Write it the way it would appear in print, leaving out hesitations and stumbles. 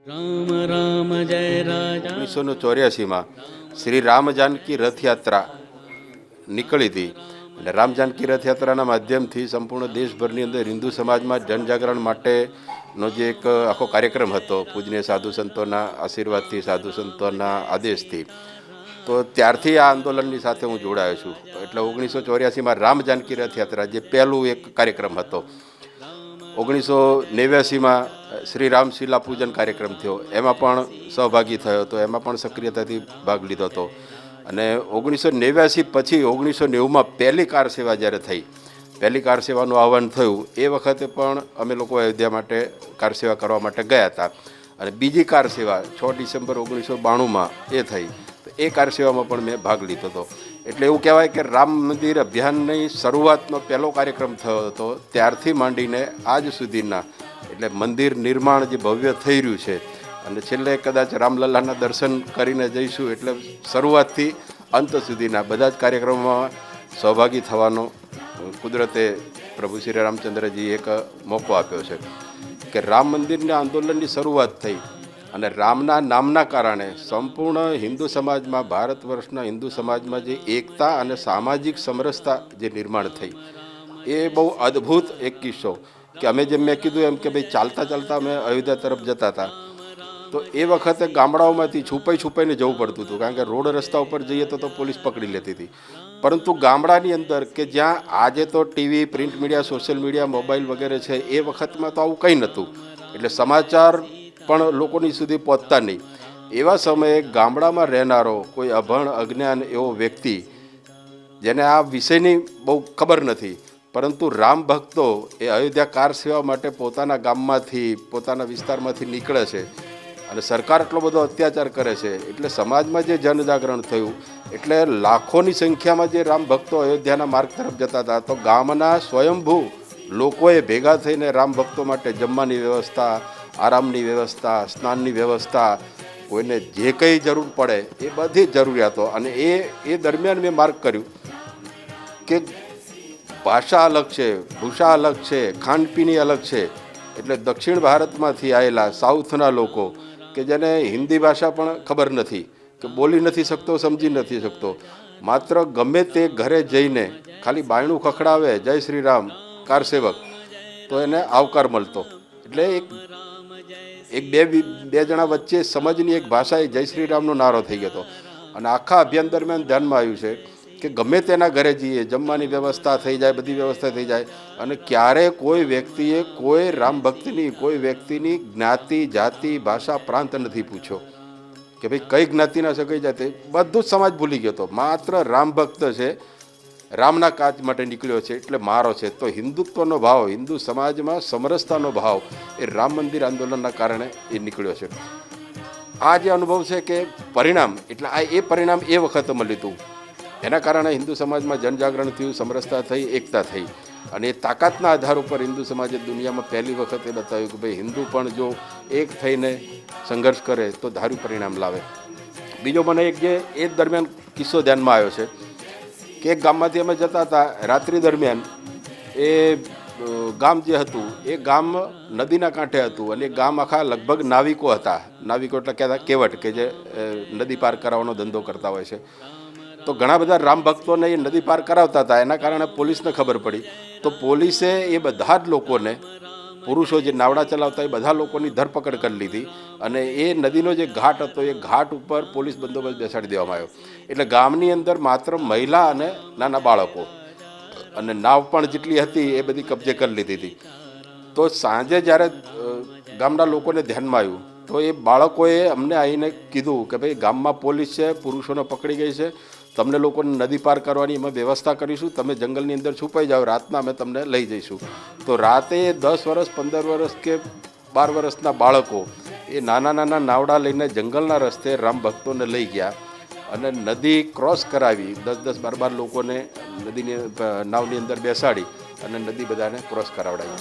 રામ રામ જય રાજા 1984માં શ્રી રામ જાનકી રથયાત્રા નીકળી હતી અને રામ જાનકી રથયાત્રાના માધ્યમથી સંપૂર્ણ દેશભરની અંદર હિન્દુ સમાજમાં જનજાગરણ માટેનો જે એક આખો કાર્યક્રમ હતો, પૂજનીય સાધુ સંતોના આશીર્વાદથી, સાધુ સંતોના આદેશથી. તો ત્યારથી આ આંદોલનની સાથે હું જોડાયો છું. એટલે 1984માં રામ જાનકી રથયાત્રા જે પહેલું એક કાર્યક્રમ હતો. 1989માં શ્રી રામ શિલા પૂજન કાર્યક્રમ થયો, એમાં પણ સહભાગી થયો હતો, એમાં પણ સક્રિયતાથી ભાગ લીધો હતો. અને 1989 પછી 1990માં પહેલી કાર સેવા જ્યારે થઈ, પહેલી કાર સેવાનું આહવાન થયું, એ વખતે પણ અમે લોકો અયોધ્યા માટે કાર સેવા કરવા માટે ગયા હતા. અને બીજી કાર સેવા 6 ડિસેમ્બર 1992માં એ થઈ, તો એ કાર સેવામાં પણ મેં ભાગ લીધો હતો. એટલે એવું કહેવાય કે રામ મંદિર અભિયાનની શરૂઆતનો પહેલો કાર્યક્રમ થયો હતો. ત્યારથી માંડીને આજ સુધીના, એટલે મંદિર નિર્માણ જે ભવ્ય થઈ રહ્યું છે, અને છેલ્લે કદાચ રામલલ્લાના દર્શન કરીને જઈશું, એટલે શરૂઆતથી અંત સુધીના બધા જ કાર્યક્રમોમાં સહભાગી થવાનો કુદરતે પ્રભુ શ્રી રામચંદ્રજી એક મોકો આપ્યો છે કે રામ મંદિરના આંદોલનની શરૂઆત થઈ. અને રામના નામના કારણે સંપૂર્ણ હિન્દુ સમાજમાં, ભારત વર્ષના હિન્દુ સમાજમાં જે એકતા અને સામાજિક સમરસતા જે નિર્માણ થઈ, એ બહુ અદ્ભુત એક કિસ્સો. કે અમે જેમ મેં કીધું એમ કે ભાઈ ચાલતા ચાલતા અમે અયોધ્યા તરફ જતા હતા, તો એ વખતે ગામડાઓમાંથી છુપાઈને જવું પડતું હતું, કારણ કે રોડ રસ્તા ઉપર જઈએ તો પોલીસ પકડી લેતી હતી. પરંતુ ગામડાની અંદર કે જ્યાં આજે તો TV, print media, social media, mobile વગેરે છે, એ વખતમાં તો આવું કંઈ નહોતું. એટલે સમાચાર પણ લોકોની સુધી પહોંચતા નહીં. એવા સમયે ગામડામાં રહેનારો કોઈ અભણ અજ્ઞાન એવો વ્યક્તિ, જેને આ વિષયની બહુ ખબર નથી, પરંતુ રામ ભક્તો એ અયોધ્યા કાર સેવા માટે પોતાના ગામમાંથી, પોતાના વિસ્તારમાંથી નીકળે છે, અને સરકાર એટલો બધો અત્યાચાર કરે છે. એટલે સમાજમાં જે જનજાગરણ થયું, એટલે લાખોની સંખ્યામાં જે રામ ભક્તો અયોધ્યાના માર્ગ તરફ જતા હતા, તો ગામના સ્વયંભૂ લોકોએ ભેગા થઈને રામ ભક્તો માટે જમવાની વ્યવસ્થા, આરામની વ્યવસ્થા, સ્નાનની વ્યવસ્થા, કોઈને જે કંઈ જરૂર પડે એ બધી જ જરૂરિયાતો. અને એ દરમિયાન મેં માર્ક કર્યું કે ભાષા અલગ છે, ભૂષા અલગ છે, ખાનપીની અલગ છે. એટલે દક્ષિણ ભારતમાંથી આવેલા સાઉથના લોકો કે જેને હિન્દી ભાષા પણ ખબર નથી, કે બોલી નથી શકતો, સમજી નથી શકતો, માત્ર ગમે તે ઘરે જઈને ખાલી બાયણું ખખડાવે, જય શ્રી રામ કાર સેવક, તો એને આવકાર મળતો. એટલે એક બે જણા વચ્ચે સમજની એક ભાષા, એ જય શ્રી રામનો નારો થઈ ગયો હતો. અને આખા અભિયાન દરમિયાન ધ્યાનમાં આવ્યું છે કે ગમે તેના ઘરે જઈએ, જમવાની વ્યવસ્થા થઈ જાય, બધી વ્યવસ્થા થઈ જાય, અને ક્યારે કોઈ વ્યક્તિએ કોઈ રામ ભક્તની, કોઈ વ્યક્તિની જ્ઞાતિ, જાતિ, ભાષા, પ્રાંત નથી પૂછ્યો કે ભાઈ કઈ જ્ઞાતિના છે, કઈ જાતિ, બધું જ સમાજ ભૂલી ગયો હતો. માત્ર રામ ભક્ત છે, રામના કાજ માટે નીકળ્યો છે, એટલે મારો છે. તો હિન્દુત્વનો ભાવ, હિન્દુ સમાજમાં સમરસતાનો ભાવ એ રામ મંદિર આંદોલનના કારણે એ નીકળ્યો છે. આ જે અનુભવ છે કે પરિણામ, એટલે એ પરિણામ એ વખતે મળ્યું હતું. એના કારણે હિન્દુ સમાજમાં જનજાગરણ થયું, સમરસતા થઈ, એકતા થઈ. અને એ તાકાતના આધાર ઉપર હિન્દુ સમાજે દુનિયામાં પહેલી વખત એ બતાવ્યું કે ભાઈ હિન્દુ પણ જો એક થઈને સંઘર્ષ કરે તો ધાર્યું પરિણામ લાવે. બીજો મને એક જે એ દરમિયાન કિસ્સો ધ્યાનમાં આવ્યો છે કે એક ગામમાંથી અમે જતા હતા રાત્રિ દરમિયાન. એ ગામ જે હતું એ ગામ નદીના કાંઠે હતું, અને એ ગામ આખા લગભગ નાવિકો હતા. નાવિકો એટલે કહેતા કેવટ, કે જે નદી પાર કરાવવાનો ધંધો કરતા હોય છે. તો ઘણા બધા રામ ભક્તોને એ નદી પાર કરાવતા હતા. એના કારણે પોલીસને ખબર પડી, તો પોલીસે એ બધા જ લોકોને, પુરુષો જે નાવડા ચલાવતા, એ બધા લોકોની ધરપકડ કરી લીધી. અને એ નદીનો જે ઘાટ હતો, એ ઘાટ ઉપર પોલીસ બંદોબસ્ત બેસાડી દેવામાં આવ્યો. એટલે ગામની અંદર માત્ર મહિલા અને નાના બાળકો, અને નાવ પણ જેટલી હતી એ બધી કબજે કરી લીધી હતી. તો સાંજે જ્યારે ગામના લોકોને ધ્યાનમાં આવ્યું, તો એ બાળકોએ અમને આવીને કીધું કે ભાઈ ગામમાં પોલીસ છે, પુરુષોને પકડી ગઈ છે, તમને લોકોને નદી પાર કરવાની અમે વ્યવસ્થા કરીશું, તમે જંગલની અંદર છુપાઈ જાઓ, રાતના અમે તમને લઈ જઈશું. તો રાતે 10 વર્ષ, 15 વર્ષ કે 12 વર્ષના બાળકો એ નાના નાના નાવડા લઈને જંગલના રસ્તે રામ ભક્તોને લઈ ગયા, અને નદી ક્રોસ કરાવી, 10-10, 12 લોકોને નદીની નાવની અંદર બેસાડી અને નદી બધાને ક્રોસ કરાવડાવી.